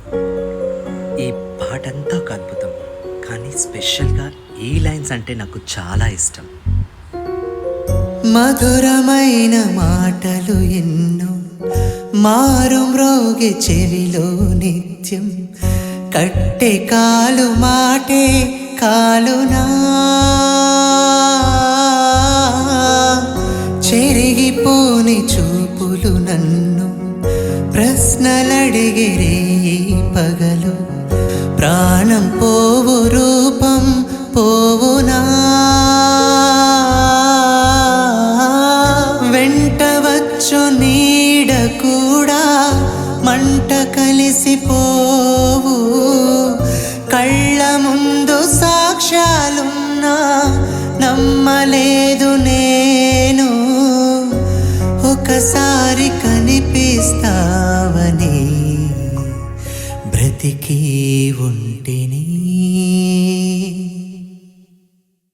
ఈ పాటంతా ఒక అద్భుతం. కానీ స్పెషల్‌గా ఈ లైన్స్ అంటే నాకు చాలా ఇష్టం. మధురమైన మాటలు ఎన్నో మారు మ్రోగే చెవిలో నిత్యం కట్టె కాలు మాటే కాలునా చెరిగిపోని చూపులు నన్ను ప్రశ్నలడిగిరే ఈ పగలు ప్రాణం పోవు రూపం పోవునా వెంటవచ్చు నీడ కూడా మంట కలిసిపోవు కళ్ళ ముందు సాక్ష్యాలున్నా నమ్మలేదు నేను ఒకసారి కనిపిస్తావని బ్రతికి ఉంటిని.